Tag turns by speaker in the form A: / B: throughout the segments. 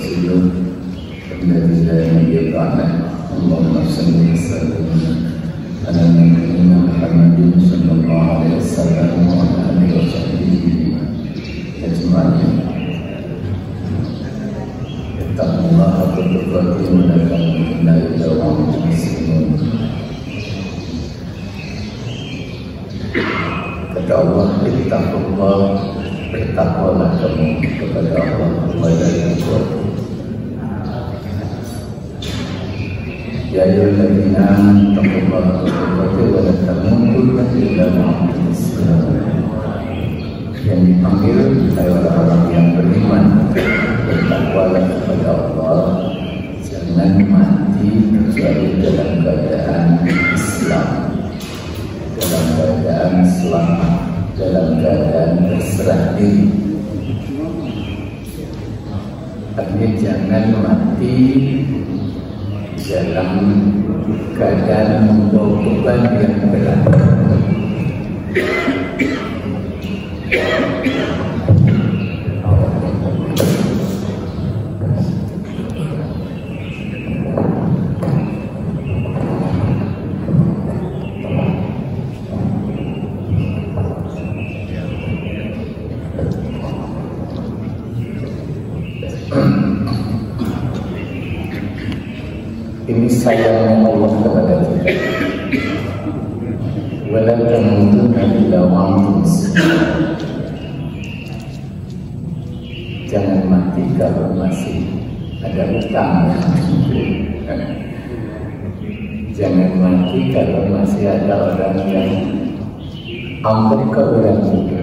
A: ورسوله الذي لا نبي بعده. اللهم صل وسلم على نبينا محمد صلى الله عليه وسلم وعلى آله وصحبه أجمعين. اتقوا الله حق تقاته ولا تموتن إلا وأنتم مسلمون. Kata Allah, ittaqullah, bertakwalah kamu kepada Allah pada sesuatu. Ya ayyuhalladzina amanu taqullaha wa la tamutunna illa wa antum muslimun. Yang dipanggil adalah orang yang beriman, bertakwalah kepada Allah, jangan mati kecuali dalam keadaan Islam, dalam keadaan selamat, dalam keadaan berserah diri. Artinya jangan mati dalam keadaan membawa beban yang berat. Ini sayangnya Allah kepada kita. Wala tamutunna illa wa antum muslimun. Jangan mati kalau masih ada utang. Jangan mati kalau masih ada orang yang anggap ke orang juga.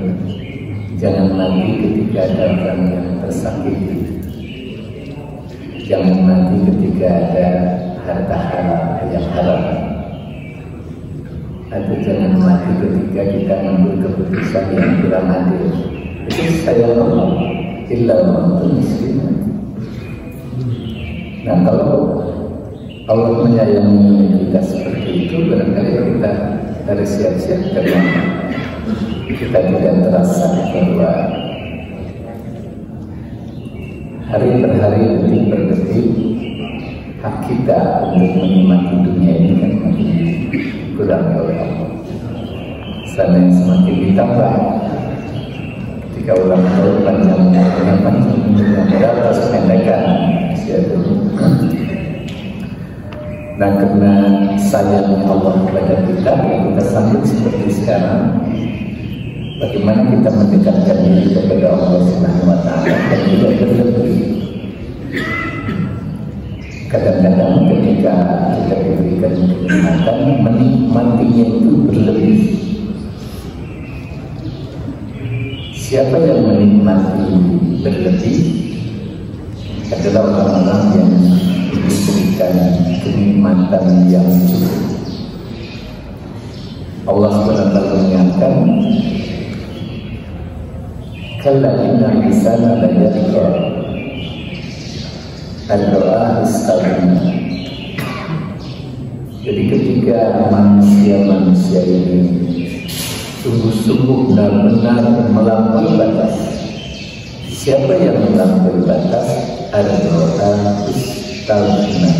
A: Jangan mati ketika ada orang yang tersakiti. Jangan mati ketika ada harta haram yang haram. Atau jangan mati ketika kita mengambil keputusan yang kurang adil. Itu sayang Allah. Illa wa antum muslimun. Nah, kalau Allah menyayangi kita seperti itu, barangkali kita harus siap-siap karena kita tidak terasa bahwa hari per hari, detik per detik, hak kita untuk menikmati dunia ini kan makin kurang oleh Allah. Sana yang semakin ditambah ketika orang tahu panjangnya terus pendekkan siapa. Nah, karena sayangnya Allah kepada kita sanggup seperti sekarang. Bagaimana kita mendekatkan diri kepada Allah Subhanahu wa Ta'ala dan tidak berlebih. Kadang-kadang ketika kita diberikan kenikmatan, menikmatinya itu berlebih. Siapa yang menikmati berlebih adalah orang-orang yang diberikan kenikmatan yang cukup. Allah SWT mengingatkan, kalla inna insana la yatgha ad-du'a istaghna. Jadi ketika manusia-manusia ini sungguh-sungguh benar-benar melampaui batas. Siapa yang melampaui batas? Ad-du'a istaghna.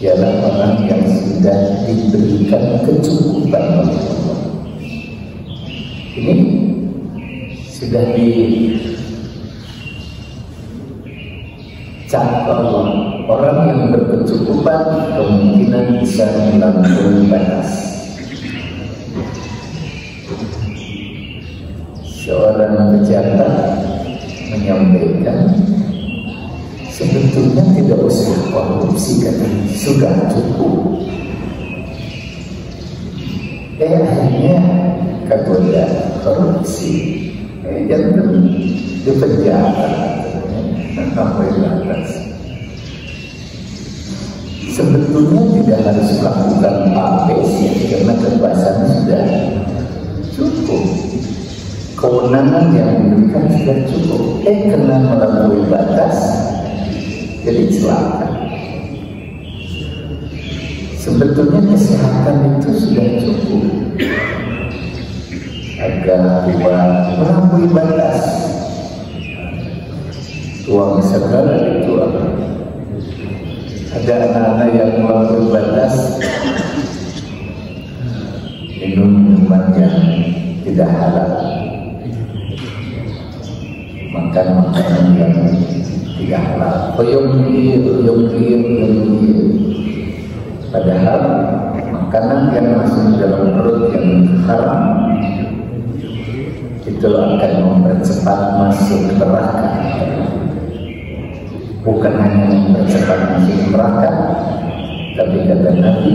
A: Ialah orang yang sudah diberikan kecukupan oleh Allah. Ini sudah dicap Allah, orang yang berkecukupan kemungkinan bisa melampaui batas. Seorang pejabat menyampaikan, sebetulnya tidak usah korupsi, katanya, sudah cukup. Akhirnya kegoda korupsi. Jangan dipenjara sampai batas. Sebetulnya tidak harus melakukan apa sih, karena kekuasaan sudah cukup, kewenangan yang diberikan sudah cukup. Karena melampaui batas, jadi celaka. Sebetulnya kesehatan itu sudah cukup. Agar melampaui batas, uang segala dituang. Ada anak-anak yang melampaui batas, minum minuman yang tidak halal, makan makanan yang tidak halal, padahal makanan yang masuk dalam perut yang haram itu akan mempercepat masuk neraka. Bukan hanya mempercepat masuk neraka, tapi kata Nabi,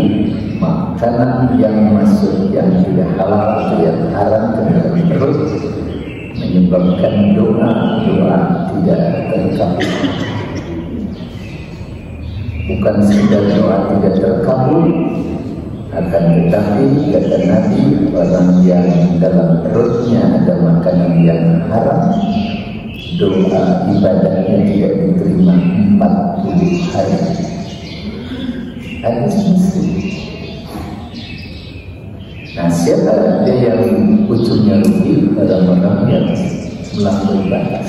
A: makanan yang masuk yang tidak halal atau yang haram ke dalam perut menyebabkan doa tidak terkabul. Bukan sekedar doa tidak terkabul, akan tetapi kata Nabi, orang yang dalam perutnya ada makanan yang haram, doa ibadahnya tidak diterima 40 hari. Hadis Muslim. Nah, siapa dia yang ujungnya rugi dalam orang yang melampaui batas?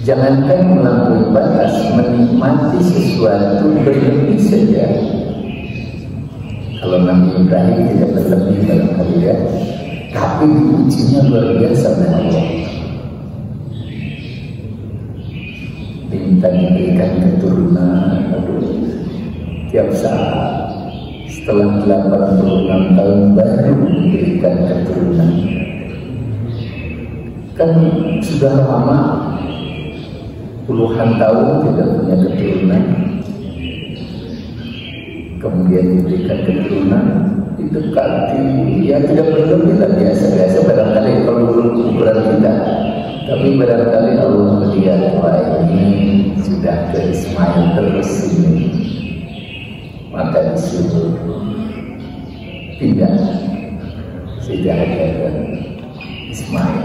A: Jangankan melampaui batas, menikmati sesuatu berlebih saja. Kalau Nabi Ibrahim tidak berlebih dalam hal tapi ujinya luar biasa oleh Allah. Minta diberikan keturunan, tiap saat. Setelah 86 tahun baru diberikan keturunan. Kan sudah lama, puluhan tahun tidak punya keturunan, kemudian diberikan keturunan, didekati, ya tidak berlebih lah, biasa-biasa barangkali kalau ukuran kita, tapi barangkali Allah melihat, wah ini sudah ke Ismail terus ini, maka disuruh pindah sejahatnya ke Ismail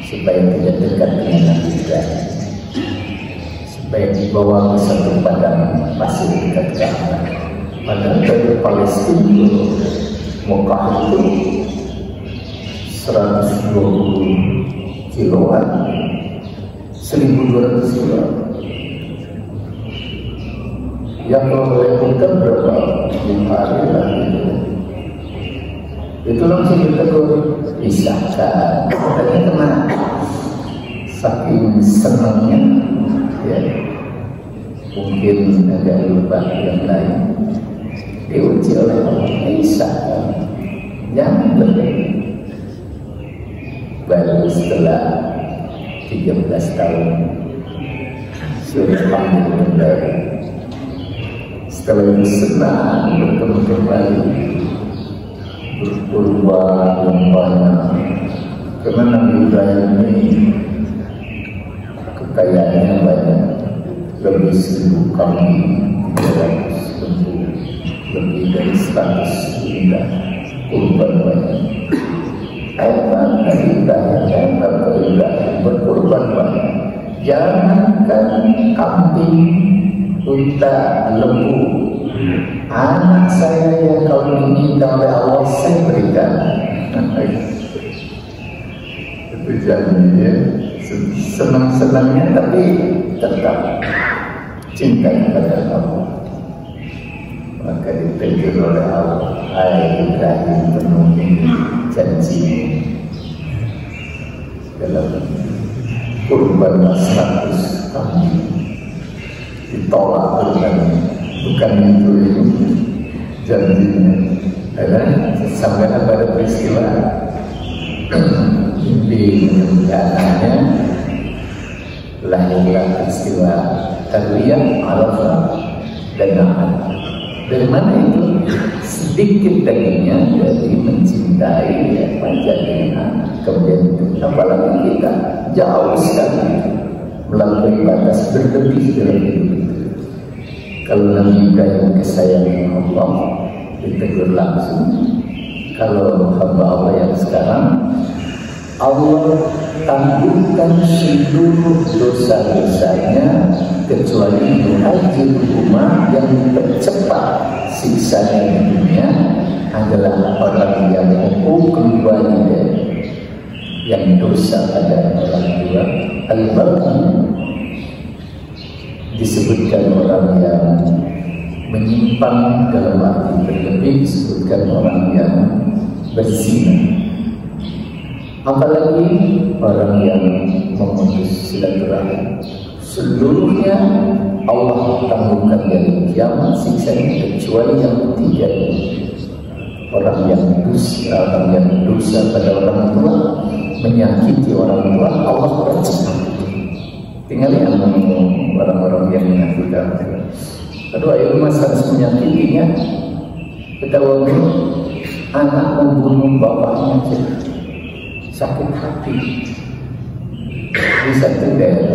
A: supaya tidak dekat dengan Nabi Ibrahim, supaya dibawa ke satu padang pasir dekat Ka'bah. Padahal dari Palestina Mekah itu 120 kiloan, 1.200 kilo. Yang kalau lewatkan berapa 5 hari lagi, itu langsung ditegur, pisahkan. Katanya kena saking senangnya, ya mungkin agak lupa yang lain. Diuji oleh Allah, pisahkan, jangan berlebih. Baru setelah 13 tahun sudah panggil kembali. Setelah itu senang bertemu kembali, berkorban yang banyak. Karena Nabi Ibrahim ini kekayaannya banyak, lebih 1.000 kami, 300 lembu, lebih dari 100 indah, kurban banyak. Nabi Ibrahim berkorban banyak. Jangankan kambing, unta, lembu, anak saya yang kau diminta oleh Allah saya berikan. Itu janjinya, senang-senangnya tapi tetap cinta kepada Allah. Maka ditegur oleh Allah, hai Ibrahim, penuhi janji dalam kurban 100 kambing. Ditolak bukan itu janjinya. Karena sampai pada peristiwa di anaknya lahirlah peristiwa Tarwiyah, Arafah dan Nahar. Dari mana itu? Sedikit dagingnya dari mencintai ya, panjangnya. Kemudian apalagi kita jauh sekali melampaui batas berlebih dalam hidup itu. Kalau Nabi Ibrahim kesayangan Allah ditegur langsung. Kalau hamba Allah yang sekarang, Allah tangguhkan seluruh dosa-dosanya kecuali ajil rumah yang mempercepat siksanya di dunia adalah orang yang hukum walidain, yang dosa pada orang tua Al-Baghi disebutkan orang yang menyimpang dalam arti berlebih, disebutkan orang yang berzina. Apalagi orang yang memutus silaturahim, seluruhnya Allah tangguhkan dari kiamat siksanya, kecuali yang ketiga, orang yang dosa pada orang tua, menyakiti orang tua, Allah bercela. Tinggal yang orang-orang yang menyakiti. Kedua, itu harus menyakitinya. Ketahuan anak membunuh bapaknya, sakit hati. Bisa tidak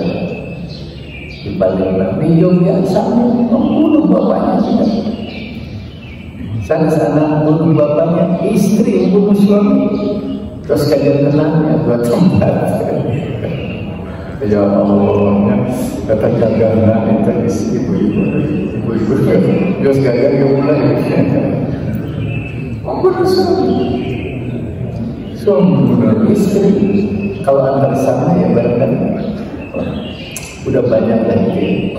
A: di Palembang, di Yogyakarta membunuh bapaknya. Sana-sana bunuh bapaknya, istri bunuh suami, terus kalian tenangnya buat tempat. Ya Allah, kata gagana itu ibu-ibu, terus gagal yang mulai. Membunuh suami bunuh istri. Kalau antar sana ya barangkali udah banyak lagi.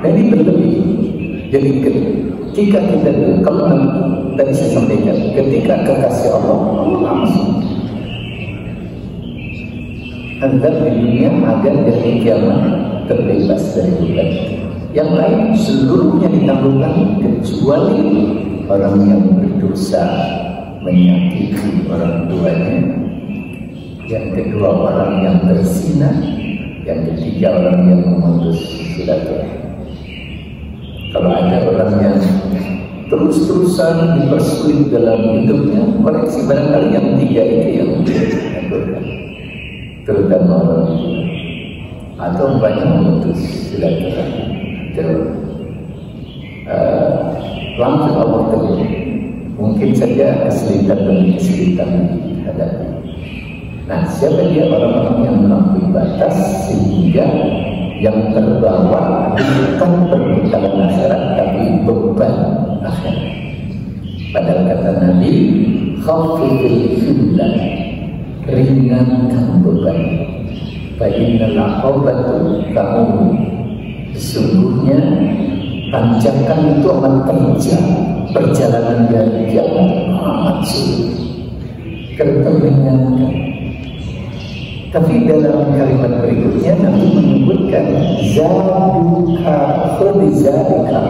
A: Jadi berlebih. Jadi ketika kita, kalau tadi saya sampaikan, ketika kekasih Allah langsung antar di dunia agar dari kiamat terbebas dari beban. Yang lain seluruhnya ditangguhkan kecuali orang yang berdosa menyakiti orang tuanya, yang kedua orang yang berzina, yang ketiga orang yang memutus silaturahim. Kalau ada orang yang terus-terusan dipersulit dalam hidupnya, koreksi barangkali yang tiga itu yang menakutkan, terutama orang atau banyak memutus silaturahim. Langsung Allah tegur. Mungkin saja kesulitan demi kesulitan dihadapi. Nah, siapa dia orang-orang yang melampaui batas sehingga yang terbawa bukan perbekalan akhirat tapi beban akhirat. Padahal kata Nabi, khafifil himlan, ringankan beban. Fa innal aqabatu ta'um. Sesungguhnya tanjakan itu akan terjal. Perjalanan dari kiamat amat sulit, ringankan. Tapi dalam kalimat berikutnya Nabi menyebutkan zaduka khudizalika,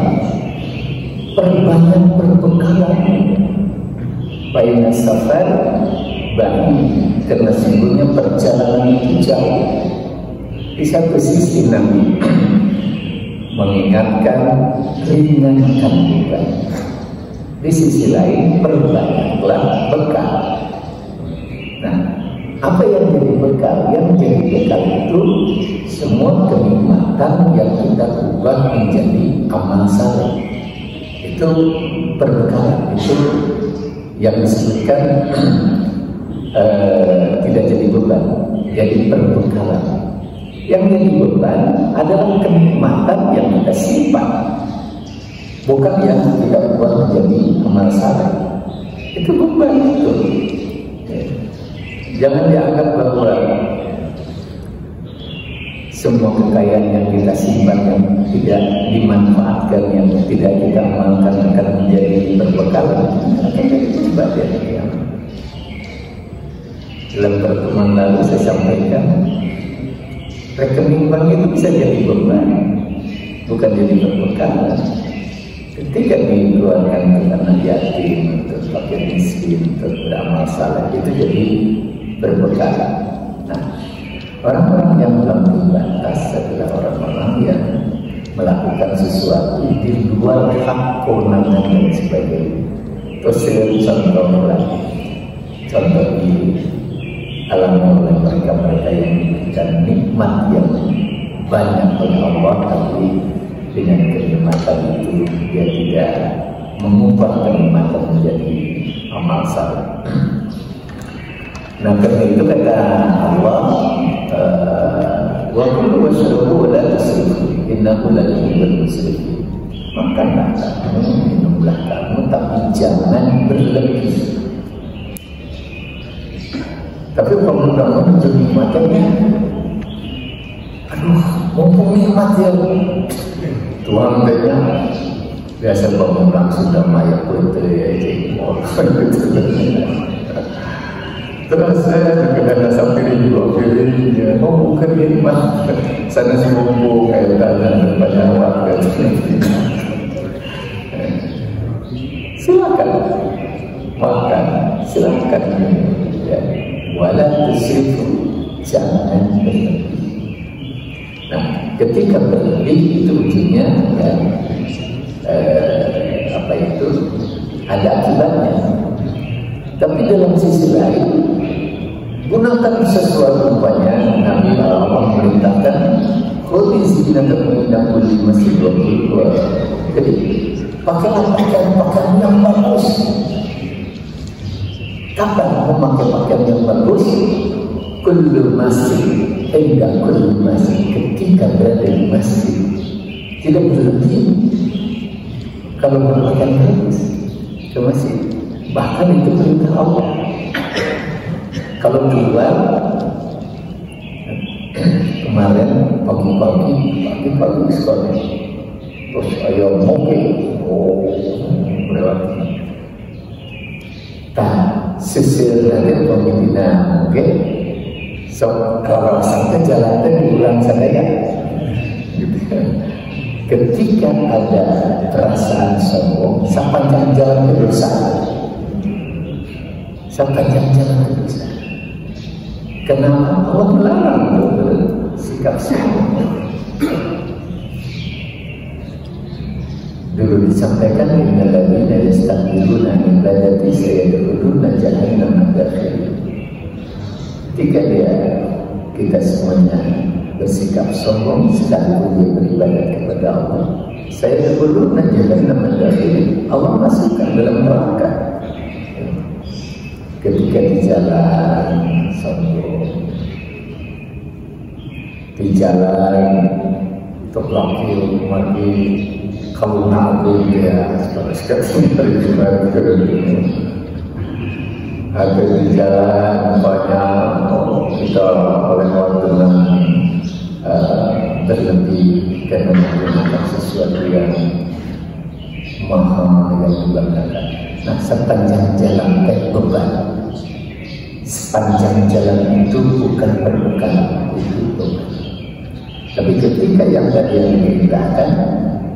A: perbanyak perbekalan. Baina safar bani, karena sesungguhnya perjalanan itu jauh. Di satu sisi Nabi mengingatkan ringankan beban, di sisi lain perbanyaklah bekal. Nah, apa yang jadi bekal? Yang jadi bekal itu semua kenikmatan yang kita ubah menjadi amal saleh. Itu perbekalan, itu yang disebutkan tidak jadi beban, jadi perbekalan. Yang jadi beban adalah kenikmatan yang kita simpan, bukan yang kita ubah menjadi amal saleh. Itu beban itu. Jangan dianggap bahwa semua kekayaan yang kita simpan yang tidak dimanfaatkan, yang tidak kita amalkan akan menjadi perbekalan, akan jadi beban dari kiamat. Dalam pertemuan lalu saya sampaikan, rekening bank itu bisa jadi beban, bukan jadi perbekalan. Ketika dikeluarkan untuk anak yatim, untuk fakir miskin, untuk beramal saleh, itu jadi berbekalan. Nah, orang-orang yang melampaui batas adalah orang-orang yang melakukan sesuatu di luar hak kewenangan dan sebagainya. Terus saya contoh lagi, contoh di alami oleh mereka yang diberikan nikmat yang banyak oleh Allah, tapi dengan kenikmatan itu dia tidak mengubah kenikmatan menjadi amal saleh. Nah, karena itu kata Allah, wa kulu washrabu wa la tusrifu innahu la yuhibbul musrifin. Makanlah kamu, minumlah kamu, tapi jangan berlebih. Tapi kalau kamu kenikmatannya mumpung nikmat ya. Tuhan kayaknya biasa bangun sudah mayat putih aja. Terus saya kadang sampai di dua pilihnya, bukan nikmat. Sana si mumpung kayak tanah banyak warga. Silakan makan, silakan ya. Wala tusrifu, jangan berlebih. Nah, ketika berlebih itu ujungnya ya, ada akibatnya. Tapi dalam sisi lain, gunakan sesuatu banyak. Nabi Allah memerintahkan kondisi binatang kulli masjid wa kulli. Jadi pakailah pakaian yang bagus. Kapan memakai pakaian yang bagus? Kullu masjid, enggak kullu masjid, ketika berada di masjid. Tidak berlebih. Kalau berpakaian bagus ke masjid, bahkan itu perintah Allah. Kalau keluar kemarin pagi-pagi sekali, terus ayo moke, melewati. Sisir dari pemimpinnya moke, so kalau sampai jalan itu ulang saya, gitu. Ketika ada perasaan sombong, sepanjang jalan ke dosa. Sepanjang jalan ke dosa. Kenapa Allah melarang sikap sombong? Dulu disampaikan innal ladzina yastakbiruna an ibadati sayadkhuluna jahannama dakhirin. Ketika kita semuanya bersikap sombong sekalipun dia beribadah kepada Allah, saya dulu jahannama dakhirin, Allah masukkan dalam neraka. Ketika di jalan sombong, di jalan untuk laki mati kalau nabi dia sekali beribadah ada di jalan banyak kita oleh dengan berlebih karena menggunakan sesuatu yang mahal yang dibanggakan. Nah, sepanjang jalan kayak beban, sepanjang jalan itu bukan perbekalan, itu beban. Tapi ketika yang tadi yang diperintahkan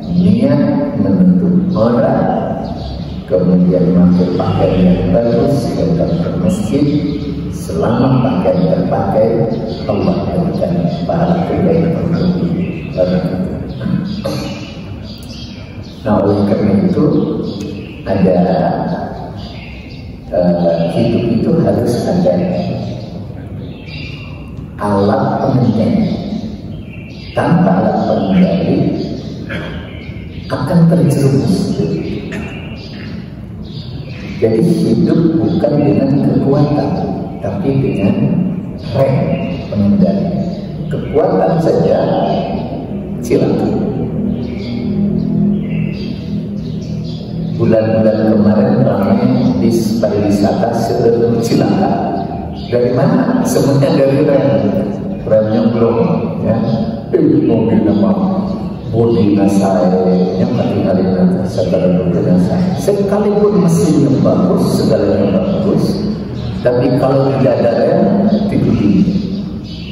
A: niat menuntut orang, kemudian memakai pakaian yang bagus datang ke masjid, selama pakaian terpakai Allah berikan pahala kebaikan untuk orang itu. Nah, oleh karena itu ada hidup itu harus ada alat pengendali. Tanpa alat pengendali akan terjerumus. Jadi hidup bukan dengan kekuatan, tapi dengan rem pengendali. Kekuatan saja cilaka. Bulan-bulan kemarin ramai bis pariwisata sebelum cilaka. Dari mana? Semuanya dari remnya belum, ya. Mobil nama bodi nasai yang kali nanti segala bodi nasai. Sekalipun mesinnya bagus, segalanya bagus, tapi kalau tidak ada rem, tiba-tiba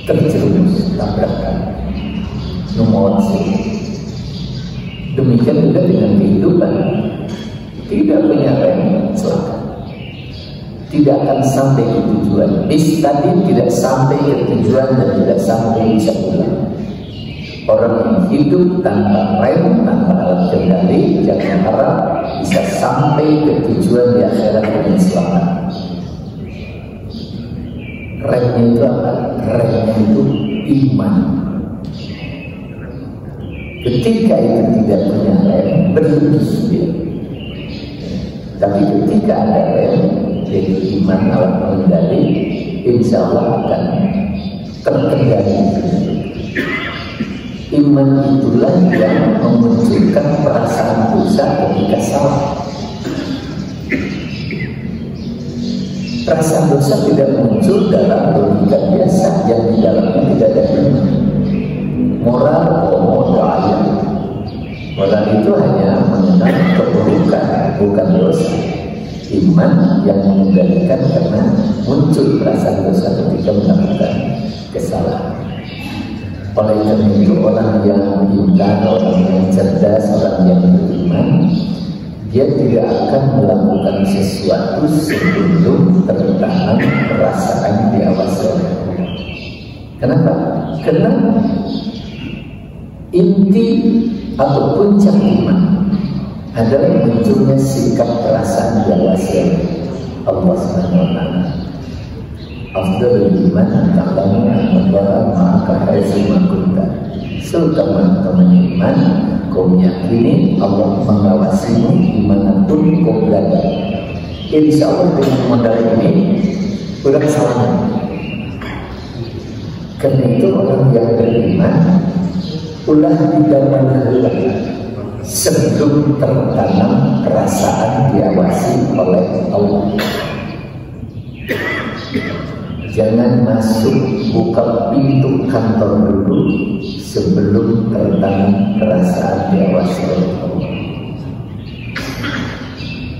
A: terjerumus, tabrakan, nomor demikian juga dengan kehidupan. Tidak punya rem, celaka. Tidak akan sampai ke tujuan. Bis tadi tidak sampai ke tujuan dan tidak sampai bisa pulang. Orang yang hidup tanpa rem, tanpa alat kendali, jangan harap bisa sampai ke tujuan di akhirat dengan selamat. Remnya itu apa? Remnya itu iman. Ketika itu tidak punya rem, berlebih dia. Tapi ketika ada rem, yaitu iman alat pengendali, insya Allah akan terkendali. Iman itulah yang memunculkan perasaan dosa ketika salah. Perasaan dosa tidak muncul dalam logika biasa yang di dalamnya tidak ada iman. moral daya. Moral itu hanya mengenal keburukan, bukan dosa. Iman yang mengendalikan karena muncul perasaan dosa ketika melakukan kesalahan. Oleh karena itu orang yang pintar, orang yang cerdas, orang yang beriman, dia tidak akan melakukan sesuatu sebelum tertanam perasaan diawasi oleh Allah. Kenapa? Karena inti atau puncak iman adalah munculnya sikap perasaan diawasi oleh Allah Subhanahu wa taala. Afdalul iman ta'lamu annallaha ma'aka haitsu ma kunta. Seutama-utama iman, kau meyakini Allah mengawasimu dimanapun kau berada. Insya Allah dengan modal ini udah salah. Karena itu orang yang beriman ulah tidak mengeluh sebelum tertanam perasaan diawasi oleh Allah. Jangan masuk buka pintu kantor dulu sebelum tertanam perasaan diawasi oleh Allah.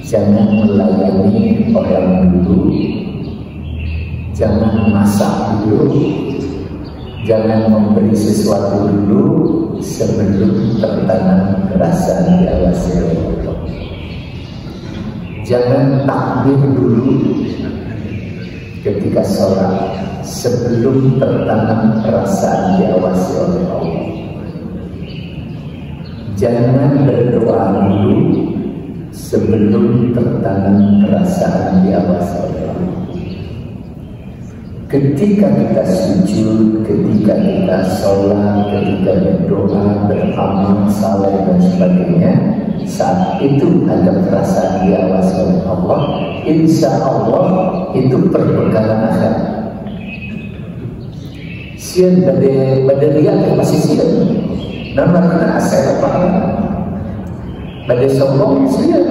A: Jangan melayani orang dulu, jangan masak dulu, jangan memberi sesuatu dulu sebelum tertanam perasaan diawasi oleh Allah. Jangan takbir dulu ketika sholat sebelum tertanam perasaan diawasi oleh Allah. Jangan berdoa dulu sebelum tertanam perasaan diawasi oleh Allah. Ketika kita sujud, ketika kita sholat, ketika berdoa, beramal saleh dan sebagainya, saat itu ada perasaan diawasi oleh Allah. Insya Allah itu perbekalan akhirat. Sian pada lihat masih sian. Nama kita asal apa? Pada sombong sian.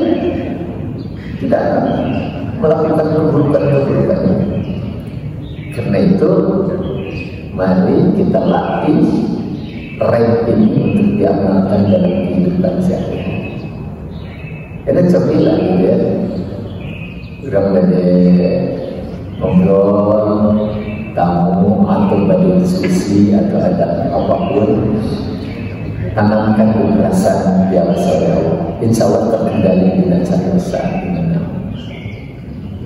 A: Tidak melakukan keburukan. Karena itu mari kita latih rem ini untuk diamalkan dalam kehidupan sehari-hari. Karena coba gitu ya, udah pada ngobrol, tamu atau pada diskusi atau ada apapun, tanamkan perasaan diawasi oleh Allah. Insya Allah terkendali dengan cara besar.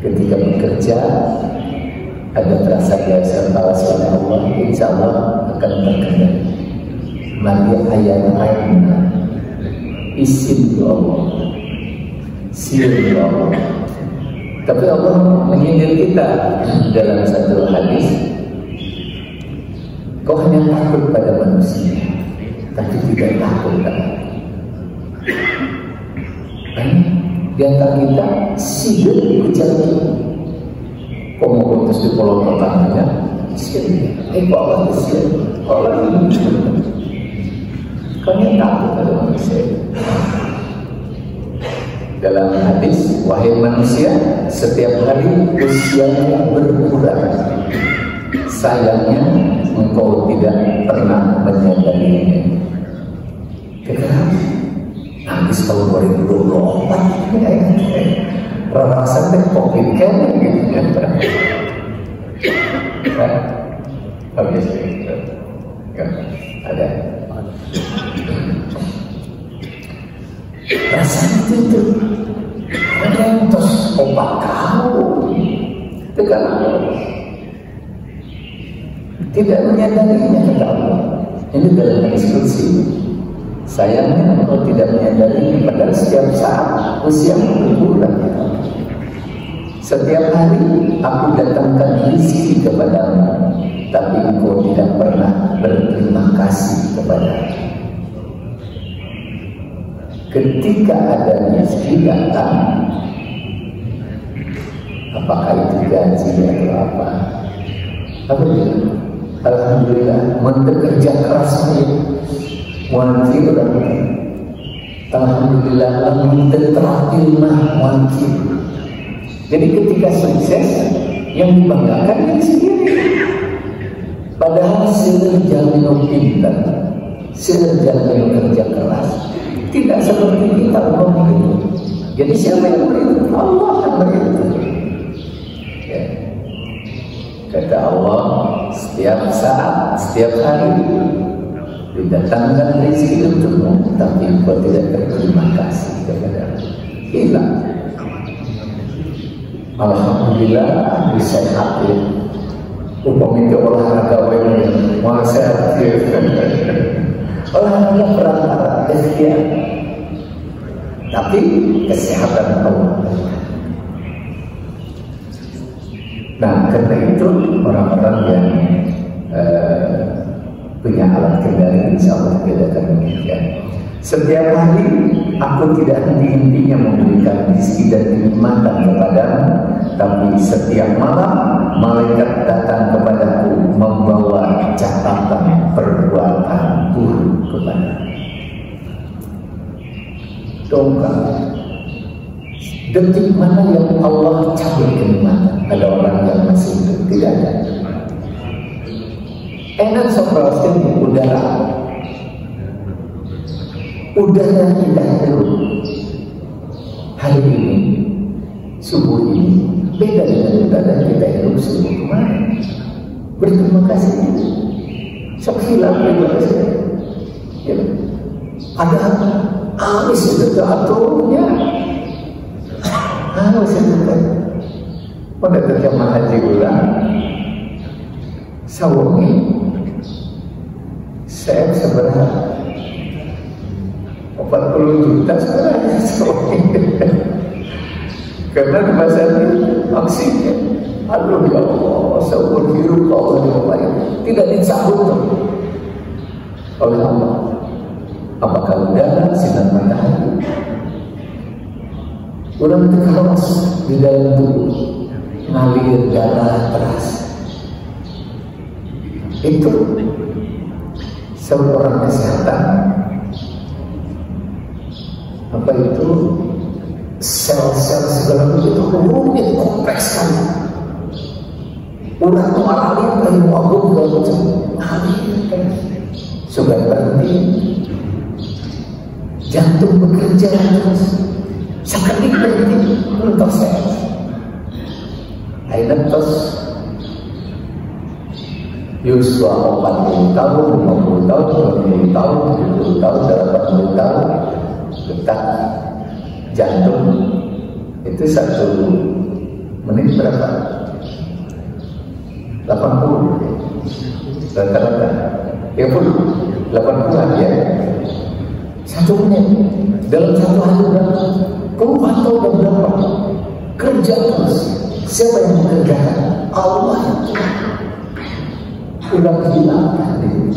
A: Ketika bekerja ada perasaan diawasi oleh Allah, insya Allah akan terkendali. Mari ayat lainnya isim Allah, sir Allah. Tapi Allah menyindir kita dalam satu hadis, kau hanya takut pada manusia, tapi tidak takut pada di antara kita sidir dikejar. Kau mau putus di pulau pertamanya, sidir. Kau Allah sidir. Allah ini kau hanya takut pada manusia. Dalam hadis, wahai manusia, setiap hari usianya berkurang. Sayangnya engkau tidak pernah menyadarinya. Kenapa? Habis tahun 2024 rasa COVID kan gitu kan? Habis itu ada. Rasanya itu ada yang terus opak kau tekan tidak menyadarinya kata Allah. Ini dalam instruksi. Sayangnya kalau tidak menyadari pada setiap saat usia berkurang. Setiap hari aku datangkan rezeki kepadamu, tapi engkau tidak pernah berterima kasih kepadaku. Ketika ada rezeki datang, apakah itu gaji atau apa? Apa itu? Alhamdulillah, menkerja keras saya, wanti berarti. Alhamdulillah, lamun terakhir mah wanti. Jadi ketika sukses, yang dibanggakan diri sendiri. Padahal sering jamin pintar. sejalan kerja keras, tidak seperti kita begitu. Jadi siapa yang beritu? Allah yang beritu. Ya. Kata Allah, setiap saat, setiap hari didatangkan rezeki untukmu, tapi engkau tidak berterima kasih kepada hilang. Alhamdulillah bisa hadir. Upamanya olahraga yang masa olahraga perantara ikhtiar, tapi kesehatan Allah. Nah, karena itu orang-orang yang punya alat kendali insya Allah tidak akan demikian. Setiap hari aku tidak henti-hentinya memberikan rezeki dan kenikmatan kepadamu, tapi setiap malam malaikat datang kepadaku membawa catatan perbuatan buruk kepadamu. Dongkak. Detik mana yang Allah cabut kenikmatan? Ada orang yang masih hidup? Tidak ada. Enak soprostin udara. Udara tidak hidup. Hari ini, subuh ini, beda dengan udara kita hidup subuh kemarin. Berterima kasih. Sekilas terima kasih. Ya. Padahal habis itu aturnya. Harus itu. Pada terjemah haji ulang, sawangi saya seberapa 40 juta sebenarnya sawangi. Karena di masa itu aksinya, aduh ya Allah, seumur hidup Allah yang tidak dicabut oleh Allah. Apakah udara, sinar matahari? Orang terkemas di dalam tubuh, ngalir darah keras. Itu seorang kesehatan. Apa itu? Sel-sel segala itu rumit, kompleks sekali. Orang mengalami ilmu agung dan macam sudah berhenti, jantung bekerja terus. Sekali berhenti untuk saya. Akhirnya terus Yusua 40 tahun, 50 tahun, 20 tahun, 70 tahun, 80 tahun, detak jantung itu 1 menit berapa? 80 rata-rata. Ya pun 80 ya. 1 menit dalam 1 hari berapa? Kau atau berapa? Kerja terus. Siapa yang mengerjakan? Allah itu. Udah hilangkan ini.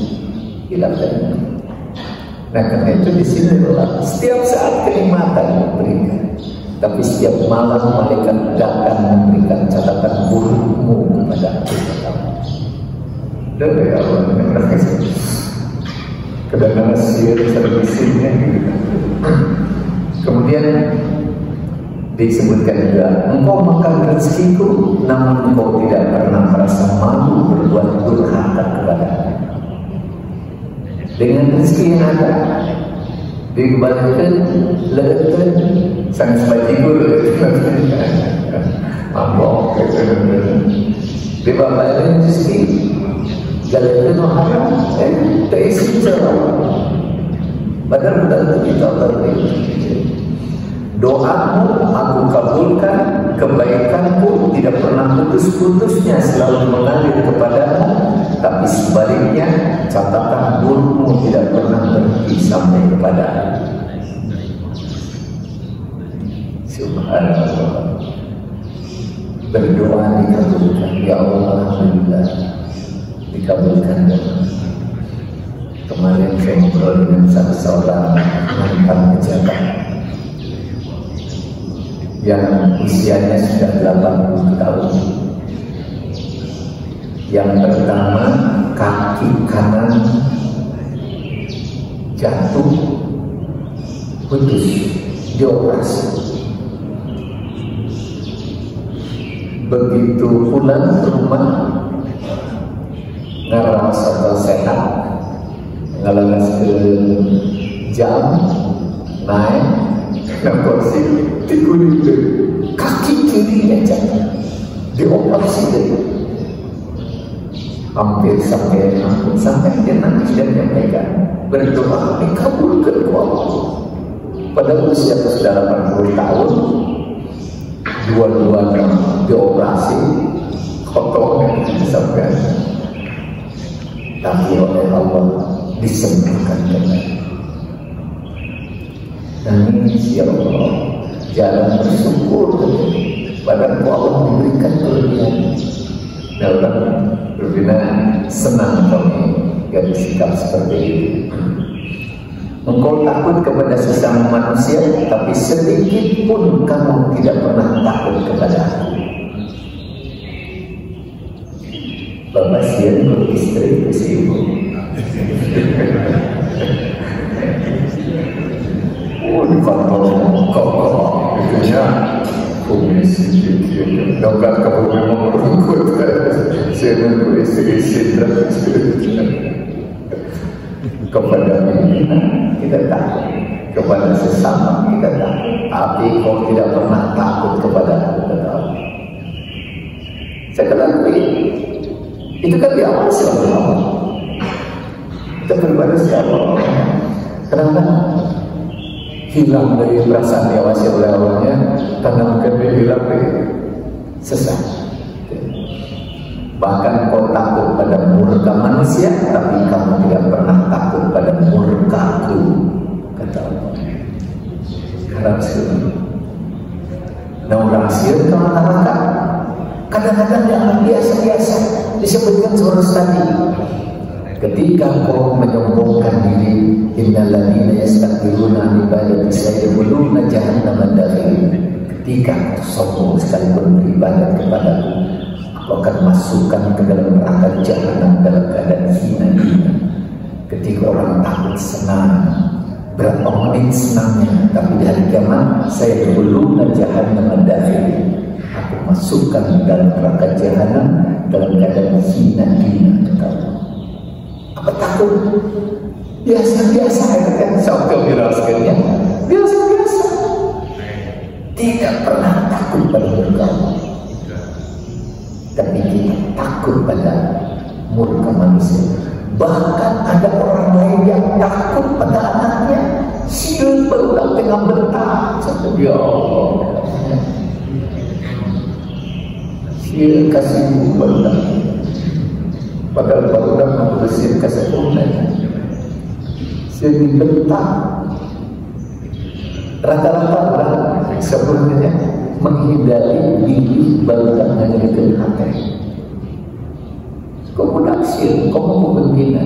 A: Nah karena itu di sini adalah setiap saat kenikmatan diberikan, tapi setiap malam malaikat datang memberikan catatan burukmu kepada kita. Dan ya Allah, kadang-kadang sihir servisinya gitu. Kemudian disebutkan juga, engkau makan rezekiku, namun engkau tidak pernah merasa malu berbuat durhaka kepada-Nya. Dengan rezeki yang ada, dikembalikan, letakkan, sang sebajiku letakkan, mabok, dibalik rezeki, jalan haram, terisi salah. Padahal bukan kita berarti. Doamu aku kabulkan, kebaikanku tidak pernah putus-putusnya selalu mengalir kepadamu, tapi sebaliknya catatan burukmu tidak pernah berhenti sampai kepadamu. Subhanallah. Berdoa dikabulkan, ya Allah, alhamdulillah dikabulkan. Kemarin saya ngobrol dengan seorang mantan pejabat yang usianya sudah 80 tahun. Yang pertama, kaki kanan jatuh putus, dioperasi. Begitu pulang ke rumah, ngeras atau sehat, ngalagas ke jam naik ke kursi dikulit kaki kirinya jatuh dioperasi deh. Hampir sampai dia nangis dan menyampaikan berdoa dikabulkan ku Allah. Pada usia sudah 80 tahun, dua-duanya dioperasi, kotornya disampaikan, tapi oleh Allah disembuhkan kembali. Nangis ya Allah, jalan bersyukur pada Allah diberikan kelebihan. Dan orang berbina senang kami yang sikap seperti itu. Engkau takut kepada sesama manusia, tapi sedikit pun kamu tidak pernah takut kepada aku. Bapak sian ke istri ke ibu. Oh, di kantor kokoh, itunya komisi dikit. Dokter kamu memang merungkut. Saya nunggu istri kepada pimpinan kita takut, kepada sesama kita takut, tapi kau tidak pernah takut kepada Allah. Saya katakan itu kan diawasi oleh Allah. Kita berbalik siapa Allah. Kenapa hilang dari perasaan diawasi oleh Allahnya? Karena mungkin dia hilang dari sesat. Bahkan kau takut pada murka manusia, tapi kamu tidak pernah takut pada murkaku, kata Allah. Sekarang sih, nah orang sih kalau neraka, kadang-kadang yang biasa-biasa disebutkan seorang tadi. Ketika kau menyombongkan diri, innalladzina yastakbiruna an ibadati sayadkhuluna jahannama dakhirin. Ketika sombong sekalipun beribadah kepadaku, aku akan masukkan ke dalam neraka jahanam dalam keadaan hina-hina. Ketika orang takut senang, berapa menit senangnya, tapi di hari kiamat saya belum jahanam dakhirin. Aku masukkan dalam neraka jahanam dalam keadaan hina-hina. Apa takut? Biasa-biasa kan sampai diraskannya. Biasa-biasa. Tidak pernah takut pada murka Allah. Tapi kita takut pada murka manusia. Bahkan ada orang lain yang takut pada anaknya. Siul berulang tengah bentar. Ya Allah. Siul kasih berulang. Padahal berulang membersih kesempurnaan. Siul dibentak. Rata-rata orang sebenarnya menghindari diri berulang hanya dengan hati. Kau pun aksir, kau mau pembina.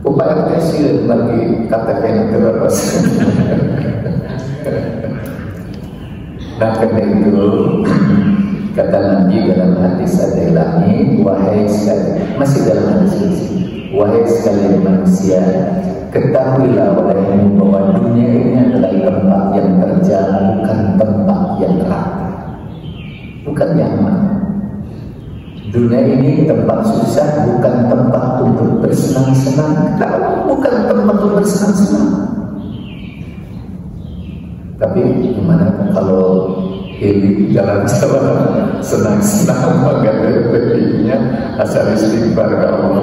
A: Upaya kasih bagi kata yang terlepas. Nah karena itu kata Nabi dalam hadis Ad-Dailami, wahai sekali, masih dalam hadis ini, wahai sekalian manusia, ketahuilah olehmu bahwa dunia ini adalah tempat yang terjal, bukan tempat yang rata, bukan nyaman. Dunia ini tempat susah, bukan tempat untuk bersenang-senang. Bukan tempat untuk bersenang-senang. Tapi gimana kalau hidup jalan-jalan senang-senang, maka lebihnya asal istighfar ke Allah.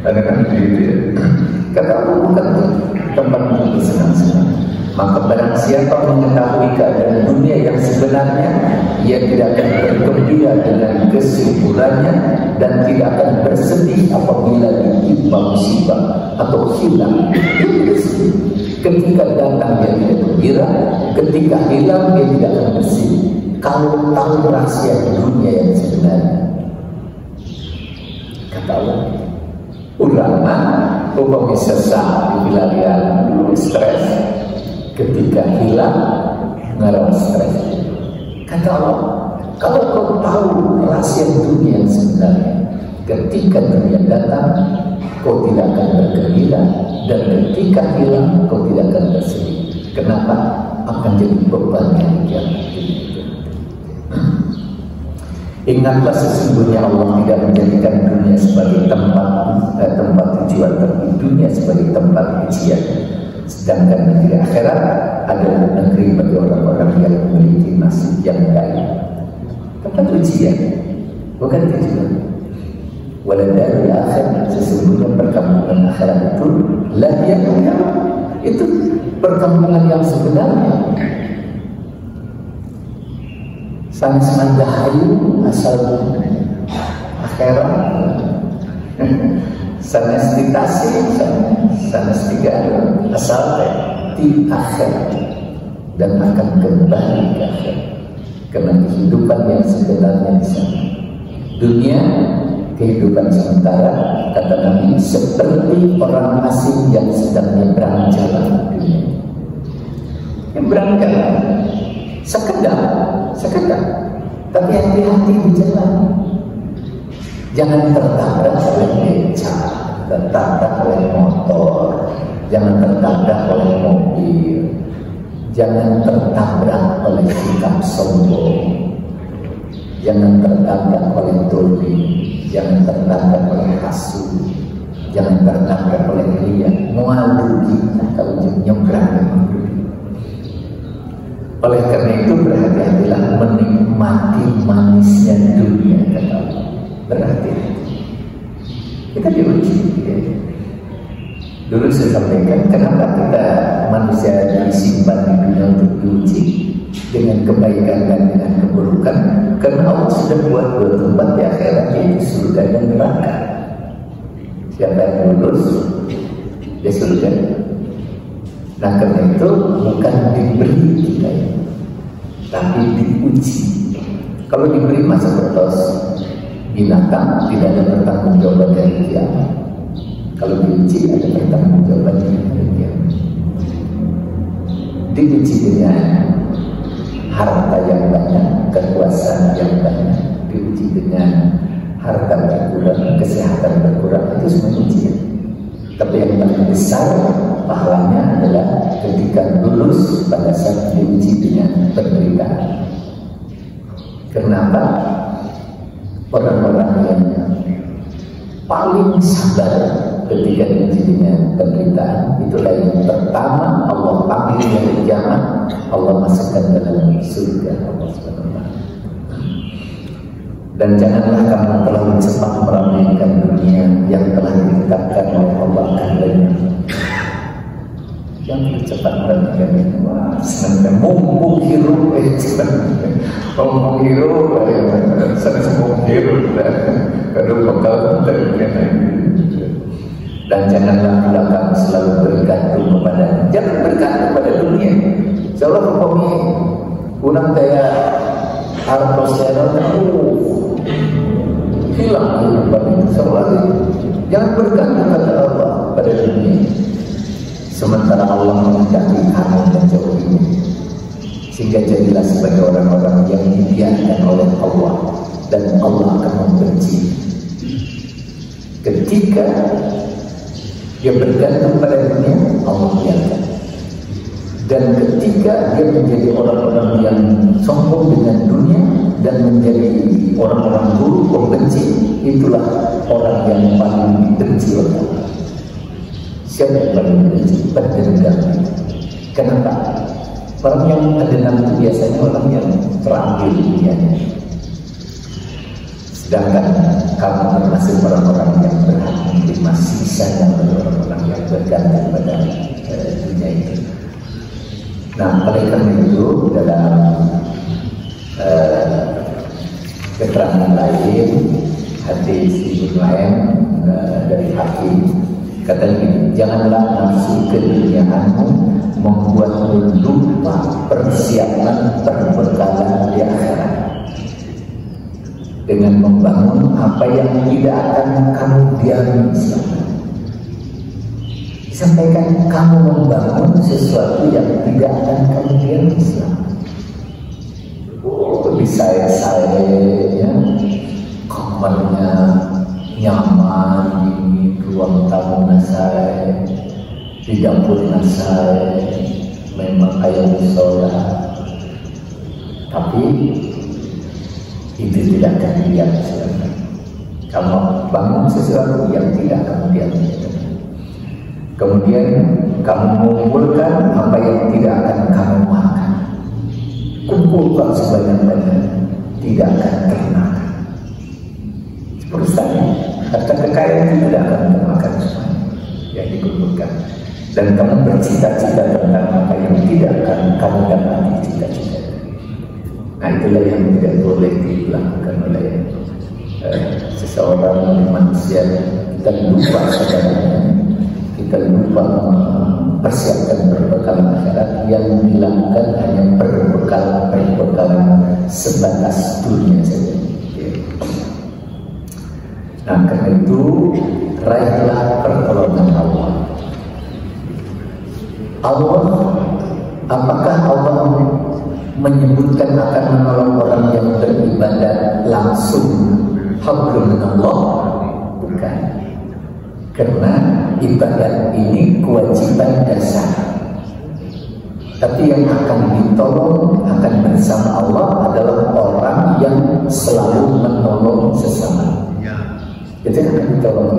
A: Ada kan begitu ya. Kata Allah bukan tempat untuk bersenang-senang. Maka barang siapa mengetahui keadaan dunia yang sebenarnya, ia tidak akan bergembira dengan kesimpulannya dan tidak akan bersedih apabila ditimpa musibah atau hilang. Ketika datang dia tidak gembira, ketika hilang dia tidak akan bersedih. Kalau tahu rahasia dunia yang sebenarnya, kata Allah, ulama umpama sesaat di wilayah stres, ketika hilang mengalami stres. Kata Allah, kalau kau tahu rahasia dunia yang sebenarnya, ketika dunia datang kau tidak akan bergembira, dan ketika hilang kau tidak akan bersedih. Kenapa? Akan jadi beban yang Ingatlah sesungguhnya Allah tidak menjadikan dunia sebagai tempat tujuan, tapi dunia sebagai tempat ujian. Sedangkan negeri akhirat adalah negeri bagi orang-orang yang memiliki nasib yang baik. Tempat ujian, bukan tujuan. Waladari akhirat, sesungguhnya perkampungan akhirat itu lahiyahnya, itu perkampungan yang sebenarnya. Sanes mandahayu asal akhirat, sanes ditasi, sanes tiga asal di akhirat, dan akan kembali ke akhirat, karena kehidupan yang sebenarnya di sana. Dunia kehidupan sementara, kata Nabi, seperti orang asing yang sedang menyeberang jalan dunia. Menyeberang jalan sekedar, tapi hati-hati di jalan. Jangan tertabrak oleh beca, tertabrak oleh motor, jangan tertabrak oleh mobil, jangan tertabrak oleh sikap sombong, jangan tertabrak oleh doli, jangan tertabrak oleh hasud, jangan tertabrak oleh riya. Mual kita kalau nyebrang memang. Oleh karena itu berhati-hatilah menikmati manisnya dunia, kata Allah. Berhati-hati. Kita diuji. Ya. Dulu saya sampaikan, kenapa kita manusia disimpan di dunia untuk diuji dengan kebaikan dan dengan keburukan? Karena Allah sudah buat dua tempat di akhirat, yaitu surga dan neraka. Siapa yang lulus, dia surga. Nah, karena itu bukan diberi kita, tapi diuji. Kalau diberi masa bertos binatang, tidak ada pertanggungjawaban dari kiamat. Kalau diuji ada pertanggungjawaban dari kiamat. Diuji dengan harta yang banyak, kekuasaan yang banyak, diuji dengan harta berkurang, kesehatan berkurang, itu semua ujian. Tapi yang paling besar pahalanya adalah ketika lulus pada saat diuji dengan penderitaan. Kenapa? Orang-orang yang paling sabar ketika diuji dengan penderitaan, itulah yang pertama Allah panggil dari kiamat, Allah masukkan dalam surga Allah SWT. Dan janganlah kamu terlalu cepat meramaikan dunia yang telah ditetapkan oleh Allah karenanya. Jangan cepat meramaikan dunia. Wah, senang mumpung hirup, mumpung hirup, senang hirup, kalau bakal terkena. Dan janganlah pula kamu selalu bergantung kepada, jangan bergantung pada dunia. Seolah kami kurang daya hartosnya, hilang kehidupan itu selalu. Jangan bergantung pada Allah, pada dunia. Sementara Allah menghendaki kamu menjauhinya, sehingga jadilah sebagai orang-orang yang dibiarkan oleh Allah, dan Allah akan membenci ketika dia bergantung pada dunia. Allah biarkan. Dan ketika dia menjadi orang-orang yang sombong dengan dunia dan menjadi orang-orang buruk, pembenci, itulah orang yang paling dibenci oleh Allah. Siapa yang paling dibenci? Berdendam. Kenapa? Orang yang berdendam itu biasanya orang yang terambil dunianya. Sedangkan kamu termasuk orang-orang yang berhak menerima sisanya dari orang-orang yang bergantung pada dunia itu. Nah, oleh karena itu dalam keterangan lain, hadis Ibnu lain dari Hakim, katanya, janganlah nafsu keduniaanmu membuatmu lupa persiapan perbekalan di akhirat dengan membangun apa yang tidak akan kamu diami selama. Sampaikan kamu membangun sesuatu yang tidak akan kamu diami selama. Oh, bisa saya ya, kamarnya nyaman, ini ruang tamu saya, di dapur saya, memang kayak musola. Tapi itu tidak akan diam. Kamu bangun sesuatu yang tidak akan diam. Kemudian kamu mengumpulkan apa yang tidak akan kamu makan. Kumpulkan sebanyak-banyak, tidak akan termakan. Seperti tadi, harta kekayaan tidak akan termakan semua yang dikumpulkan. Dan kamu bercita-cita tentang apa yang tidak akan kamu dapati cita-cita. Nah, itulah yang tidak boleh dilakukan oleh seseorang manusia. Kita lupa sebenarnya, kita lupa persiapkan berbekal akhirat yang dilakukan hanya berbekal sebatas dunia saja. Nah, karena itu raihlah pertolongan Allah. Apakah Allah menyebutkan akan menolong orang yang beribadah langsung hablum minallah? Bukan. Karena ibadat ini kewajiban dasar. Tapi yang akan ditolong, akan bersama Allah adalah orang yang selalu menolong sesama. Itu yang akan ditolong.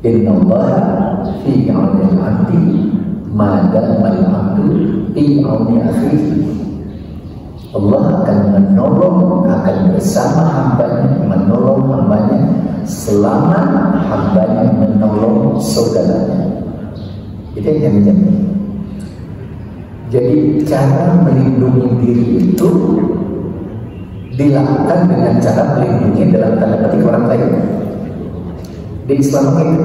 A: Innallaha fi 'aunil 'abdi ma damal 'abdu fi 'auni akhihi. Allah akan menolong, akan bersama hambanya, menolong hambanya selama hambanya menolong saudaranya. Itu yang menjadi. Jadi cara melindungi diri itu dilakukan dengan cara melindungi dalam tanda petik orang lain. Di Islam itu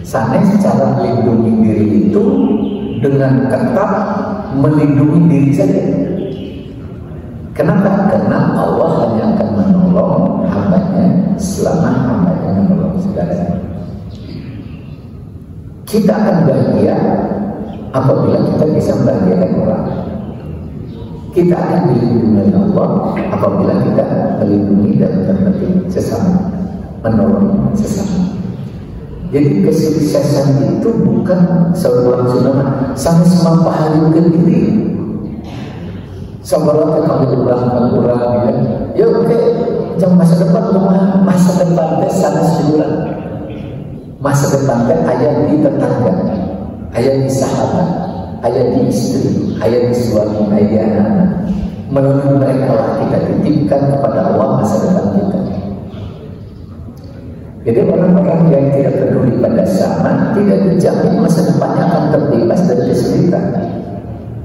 A: sana cara melindungi diri itu dengan ketat melindungi diri saja. Kenapa? Karena Allah hanya akan menolong hambanya selama hambanya menolong saudaranya. Kita akan bahagia apabila kita bisa membahagiakan orang. Kita akan dilindungi oleh Allah apabila kita melindungi dan berarti sesama, menolong sesama. Jadi kesuksesan itu bukan seorang sunama sama-sama pahalkan diri. Seorang kalau orang ya oke, jam masa depan rumah, masa depan teh sana sebulan. Masa depan teh ayah di tetangga, ayah di sahabat, ayah di istri, ayah di suami, ayah di anak. Melalui mereka lah kita titipkan kepada Allah masa depan kita. Jadi orang-orang yang tidak peduli pada zaman tidak dijamin masa depannya akan terbebas dari kesulitan.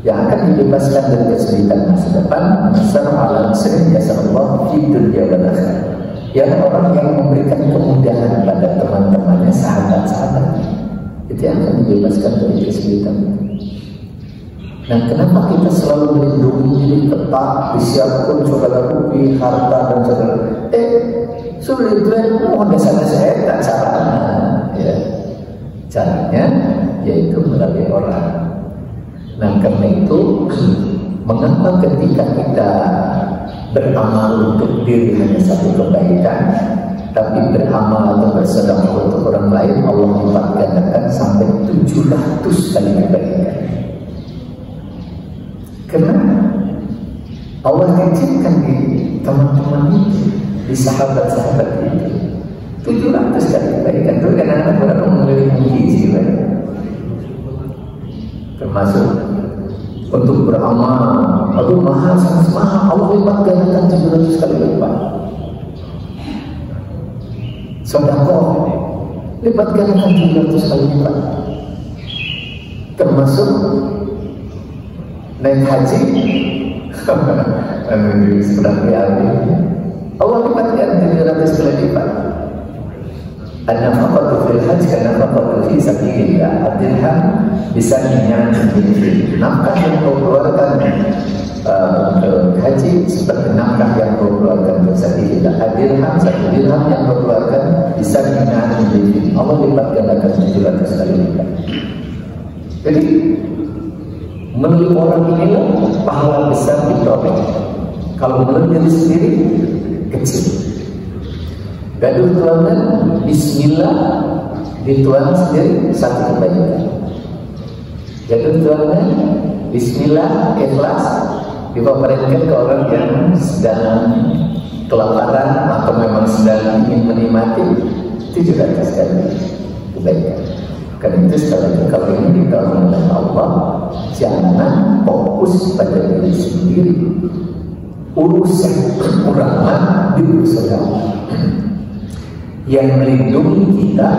A: Yang akan dibebaskan dari kesulitan masa depan, Assalamualaikum warahmatullahi wabarakatuh. Yang orang yang memberikan kemudahan pada teman-temannya, sahabat-sahabatnya, itu yang akan dibebaskan dari kesulitan. Nah, kenapa kita selalu melindungi diri ketat, disiapkan segala rupi, harta dan segala? Sulit mohon dasarnya saya tak caranya, ya. Caranya yaitu melalui orang. Nah, karena itu mengapa ketika kita beramal untuk diri hanya satu kebaikan, tapi beramal atau bersedekah untuk orang lain Allah lipat gandakan sampai 700 kali kebaikan. Karena Allah kecilkan di teman-teman itu, di sahabat-sahabat itu 700 kali kebaikan. Itu kadang-kadang orang memilih gizi, termasuk untuk beramal. Aduh mahal, sangat mahal. Allah lipat gandakan 700 kali lipat. Sedekah lipat gandakan 700 kali lipat. Termasuk naik haji. Sebenarnya Allah lipat gandakan 700 kali lipat. An-nafaqatu fil hajj kan-nafaqatu fi sabilillah. Ad-dirham bisa menjadi nafkah yang kau keluarkan untuk haji seperti nafkah yang kau keluarkan untuk sabilillah. Ad-dirham, satu dirham yang kau keluarkan bisa menjadi Allah lipat gandakan 700 kali lipat. Jadi melalui orang inilah pahala besar diperoleh. Kalau melalui diri sendiri kecil. Gaduh tuangan, bismillah, dituang sendiri satu kebaikan. Gaduh tuangan, bismillah, ikhlas, Dipaparkan ke orang yang sedang kelaparan atau memang sedang ingin menikmati, itu juga sekali kebaikan. Karena itu sekali lagi kalau ingin ditolong oleh Allah, jangan fokus pada diri sendiri. Urusan kekurangan diurus Allah. Yang melindungi kita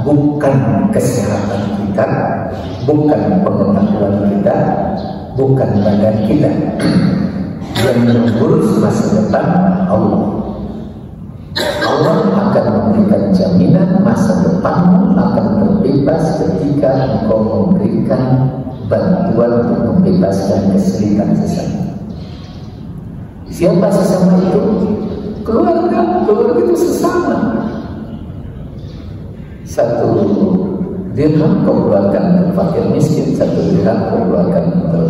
A: bukan kesehatan kita, bukan pengetahuan kita, bukan badan kita. Yang mengurus masa depan Allah. Allah akan memberikan jaminan masa depanmu akan terbebas ketika engkau memberikan bantuan untuk membebaskan kesulitan sesama. Siapa sesama itu? Keluarga itu sesama. 1 dirham kau keluarkan untuk fakir miskin, 1 dirham kau keluarkan untuk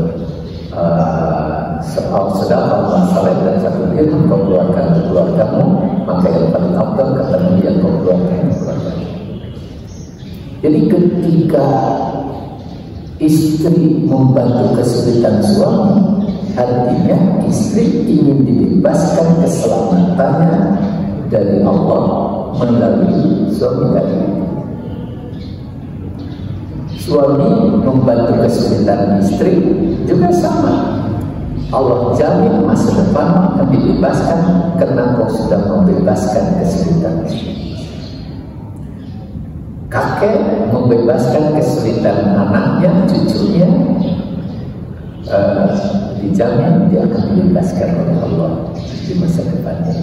A: sedekah masalah, dan 1 dirham kau keluarkan untuk keluargamu, maka yang paling afdal kata Nabi yang kau keluarkan untuk keluargamu. Jadi ketika istri membantu kesulitan suami, artinya istri ingin dibebaskan keselamatannya dari Allah melalui suami tadi. Suami membantu kesulitan istri juga sama. Allah jamin masa depan akan dibebaskan karena kau sudah membebaskan kesulitan istri. Kakek membebaskan kesulitan anaknya, cucunya, dijamin dia akan dibebaskan oleh Allah di masa depannya.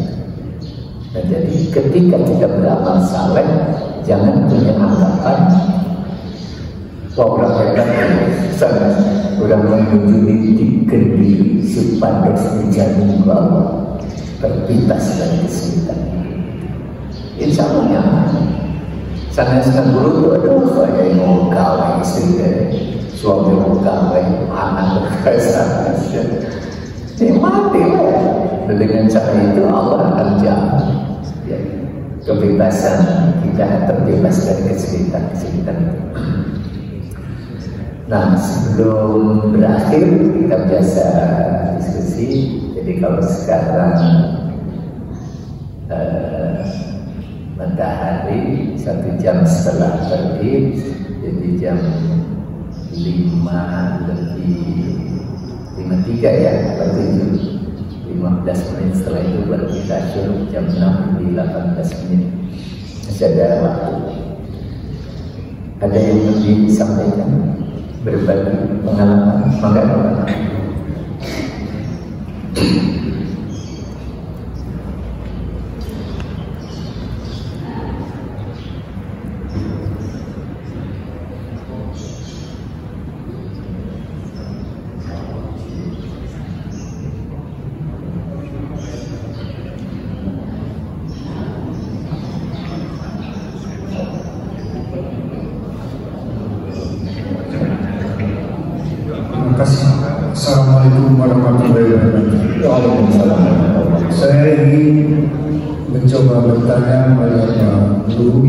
A: Nah, jadi ketika kita beramal saleh, jangan punya anggapan orang hebat sana orang mengunjungi di Kediri sepados dijamin bahwa terbebas dari kesulitan. Insya Allah ya. Sana guru itu ada saya mau kawin istri, suami mau kawin, anak berkaitan. Ini mati lah. Dengan cara itu Allah akan jamin ya, kebebasan kita terbebas dari kesulitan itu. Nah, sebelum berakhir kita biasa diskusi. Jadi kalau sekarang matahari 1 jam setelah terbit, jadi jam 5:53 ya, atau 15 menit setelah itu baru kita suruh jam 6 lebih 18 menit. Masih ada waktu. Ada yang lebih disampaikan, berbagi pengalaman, maka
B: Assalamualaikum warahmatullahi wabarakatuh.
A: Waalaikumsalam.
B: Saya ingin mencoba bertanya pada Pak Guru.